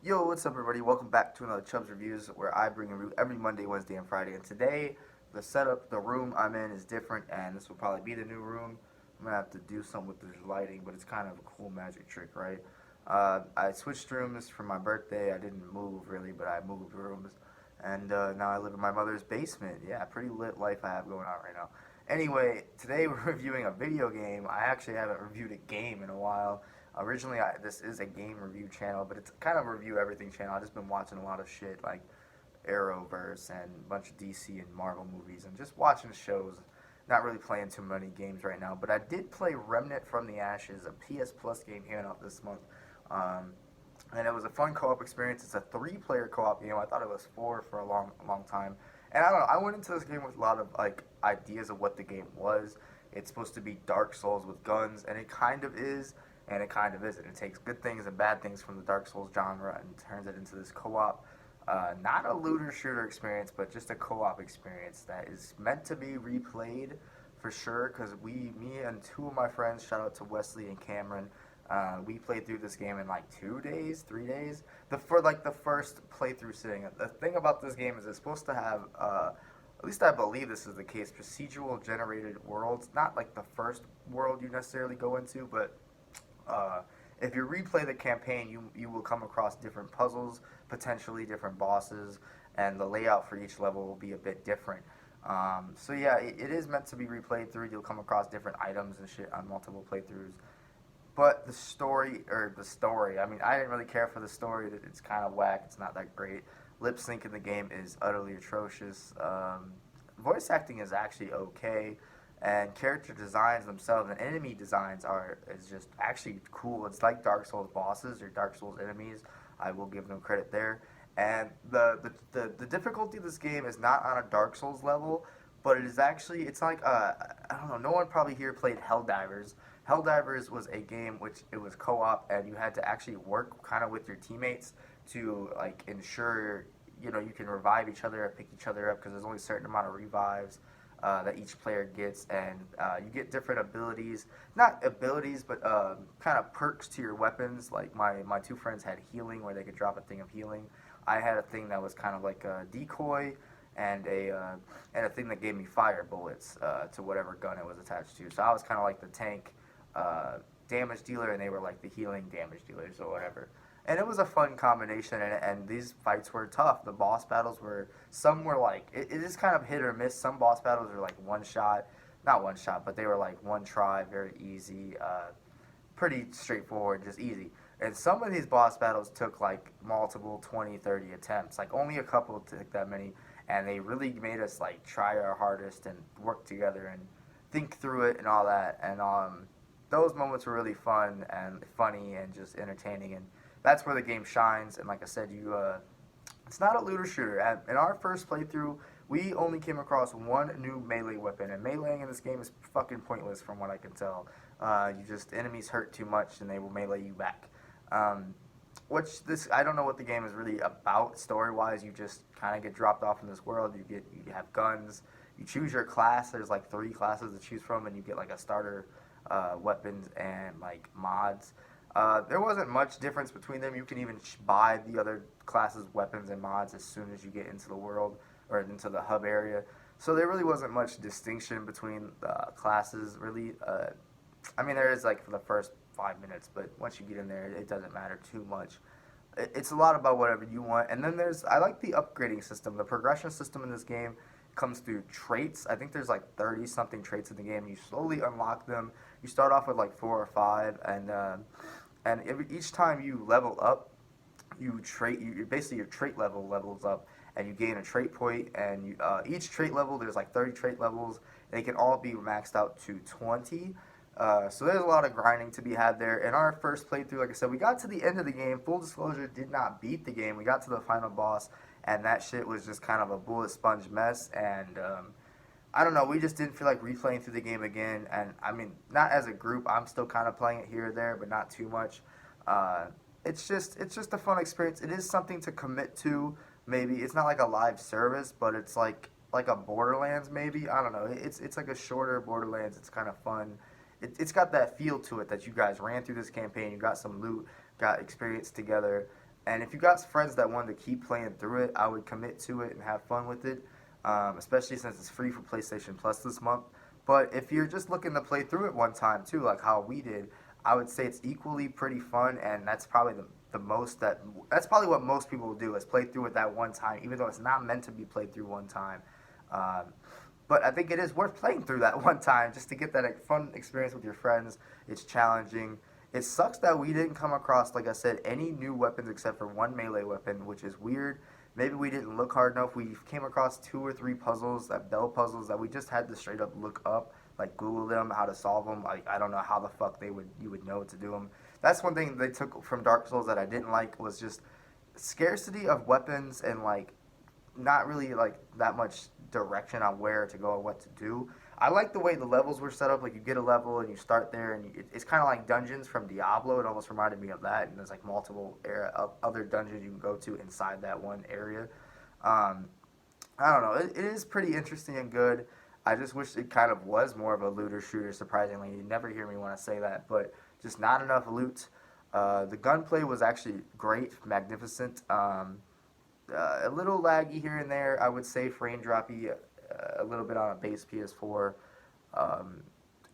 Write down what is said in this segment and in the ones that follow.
Yo, what's up, everybody? Welcome back to another Chubbs Reviews, where I bring a review every Monday, Wednesday, and Friday. And today, the setup, the room I'm in is different, and this will probably be the new room. I'm gonna have to do something with this lighting, but it's kind of a cool magic trick, right? I switched rooms for my birthday. I didn't move really, but I moved rooms, and now I live in my mother's basement. Yeah, pretty lit life I have going on right now. Anyway, today we're reviewing a video game. I actually haven't reviewed a game in a while. Originally, this is a game review channel, but it's kind of a review everything channel. I've just been watching a lot of shit like Arrowverse and a bunch of DC and Marvel movies and just watching shows. Not really playing too many games right now, but I did play Remnant from the Ashes, a PS Plus game here out this month. Um, and it was a fun co-op experience. It's a three-player co-op game. I thought it was four for a long time. And I don't know. I went into this game with a lot of like ideas of what the game was. It's supposed to be Dark Souls with guns, and it kind of is, and it kind of isn't. It takes good things and bad things from the Dark Souls genre and turns it into this co-op, not a looter shooter experience, but just a co-op experience that is meant to be replayed for sure. Because me and two of my friends, shout out to Wesley and Cameron, we played through this game in like 2 days, 3 days. For like the first playthrough sitting. The thing about this game is it's supposed to have, at least I believe this is the case, procedural generated worlds. Not like the first world you necessarily go into, but uh, if you replay the campaign, you will come across different puzzles, potentially different bosses, and the layout for each level will be a bit different. So yeah, it is meant to be replayed through. You'll come across different items and shit on multiple playthroughs. But the story, I mean, I didn't really care for the story. It's kind of whack. It's not that great. Lip sync in the game is utterly atrocious. Voice acting is actually okay, and character designs themselves and enemy designs is just actually cool. It's like Dark Souls bosses or Dark Souls enemies. I will give them credit there. And the difficulty of this game is not on a Dark Souls level, but it is actually it's like I don't know. No one probably here played Helldivers. Helldivers was a game which it was co-op, and you had to actually work kind of with your teammates to like ensure you can revive each other and pick each other up because there's only a certain amount of revives that each player gets, and you get different abilities, not abilities, but kind of perks to your weapons. Like my two friends had healing, where they could drop a thing of healing. I had a thing that was kind of like a decoy, and a thing that gave me fire bullets to whatever gun it was attached to. So I was kind of like the tank uh, damage dealer, and they were like the healing damage dealers or whatever. And it was a fun combination, and these fights were tough. The boss battles were, some were like, it is kind of hit or miss. Some boss battles were like one shot, not one shot, but they were like one try, very easy, pretty straightforward, just easy. And some of these boss battles took like multiple 20, 30 attempts, like only a couple took that many, and they really made us like try our hardest and work together and think through it and all that. And those moments were really fun and funny and just entertaining, and that's where the game shines. And like I said, it's not a looter shooter. In our first playthrough, we only came across one new melee weapon, and meleeing in this game is fucking pointless from what I can tell. Enemies hurt too much and they will melee you back. Um, I don't know what the game is really about story wise. You just kind of get dropped off in this world. You have guns. You choose your class. There's like 3 classes to choose from, and you get like a starter weapons and like mods. There wasn't much difference between them. You can even buy the other classes' weapons and mods as soon as you get into the world or into the hub area. So there really wasn't much distinction between the classes, really. I mean, there is like for the first 5 minutes, but once you get in there, it doesn't matter too much. It's a lot about whatever you want. And then I like the upgrading system. The progression system in this game comes through traits. I think there's like 30 something traits in the game. You slowly unlock them. You start off with like 4 or 5, and each time you level up, basically your trait level levels up, and you gain a trait point. And each trait level, there's like 30 trait levels. They can all be maxed out to 20. So there's a lot of grinding to be had there. In our first playthrough, like I said, we got to the end of the game. Full disclosure, did not beat the game. We got to the final boss, and that shit was just kind of a bullet sponge mess. And I don't know, we just didn't feel like replaying through the game again. And I mean, not as a group. I'm still kind of playing it here or there, but not too much. Uh, it's just a fun experience. It is something to commit to. Maybe it's not like a live service, but it's like a Borderlands maybe. I don't know. It's like a shorter Borderlands. It's kind of fun. It's got that feel to it that you guys ran through this campaign. You got some loot, got experience together, And if you got friends that wanted to keep playing through it, I would commit to it and have fun with it, especially since it's free for PlayStation Plus this month. But if you're just looking to play through it one time too, like how we did, I would say it's equally pretty fun, and that's probably the most that's probably what most people will do is play through it that one time, even though it's not meant to be played through one time. Um, but I think it is worth playing through that one time just to get that like, fun experience with your friends. It's challenging. It sucks that we didn't come across, like I said, any new weapons except for one melee weapon, which is weird. Maybe we didn't look hard enough. We came across 2 or 3 puzzles, that bell puzzles, that we just had to straight up look up, like Google them, how to solve them. I don't know how the fuck you would know to do them. That's one thing they took from Dark Souls that I didn't like was just scarcity of weapons and like not really like that much direction on where to go and what to do. I like the way the levels were set up. Like you get a level and you start there, and it's kind of like dungeons from Diablo. It almost reminded me of that. And there's like multiple other dungeons you can go to inside that one area. Um, I don't know. It is pretty interesting and good. I just wish it kind of was more of a looter shooter. Surprisingly, you never hear me want to say that, but just not enough loot. The gunplay was actually great, magnificent. A little laggy here and there, I would say frame droppy a little bit on a base PS4. Um,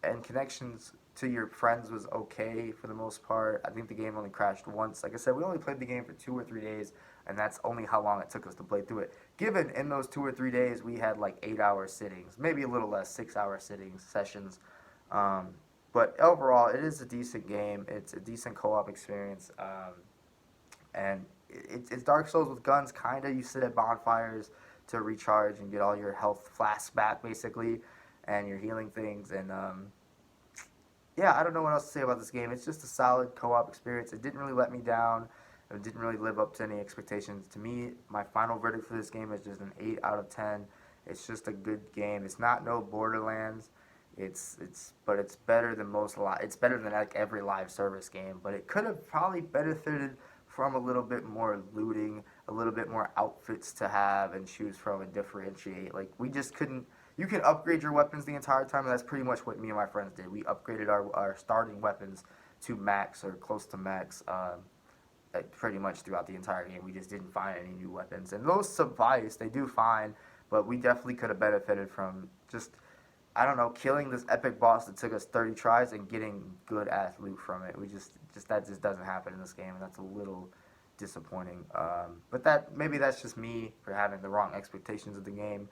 and connections to your friends was okay for the most part. I think the game only crashed once. Like I said, we only played the game for 2 or 3 days, and that's only how long it took us to play through it. Given in those 2 or 3 days, we had like 8 hour sittings, maybe a little less, 6 hour sittings, sessions. Um, but overall, it is a decent game. It's a decent co op experience. And it's Dark Souls with guns, kind of. You sit at bonfires to recharge and get all your health flasks back, basically, and your healing things. And yeah, I don't know what else to say about this game. It's just a solid co-op experience. It didn't really let me down. It didn't really live up to any expectations. To me, my final verdict for this game is just an 8 out of 10. It's just a good game. It's not no Borderlands. But it's better than it's better than like every live service game. But it could have probably benefited from a little bit more looting, a little bit more outfits to have and choose from and differentiate. Like we just couldn't. You can upgrade your weapons the entire time, and that's pretty much what me and my friends did. We upgraded our starting weapons to max or close to max pretty much throughout the entire game. We just didn't find any new weapons, and those suffice. They do fine, but we definitely could have benefited from just I don't know, killing this epic boss that took us 30 tries and getting good ass loot from it. We just that just doesn't happen in this game, and that's a little disappointing. But that maybe that's just me for having the wrong expectations of the game.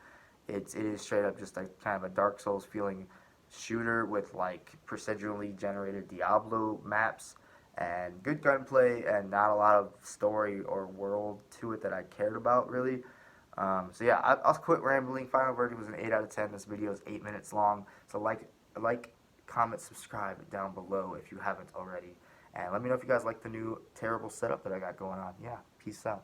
It is straight up just like kind of a Dark Souls feeling shooter with like procedurally generated Diablo maps and good gunplay and not a lot of story or world to it that I cared about really. So yeah, I'll quit rambling. Final verdict was an 8 out of 10. This video is 8 minutes long. So like, comment, subscribe down below if you haven't already. And let me know if you guys like the new terrible setup that I got going on. Yeah, peace out.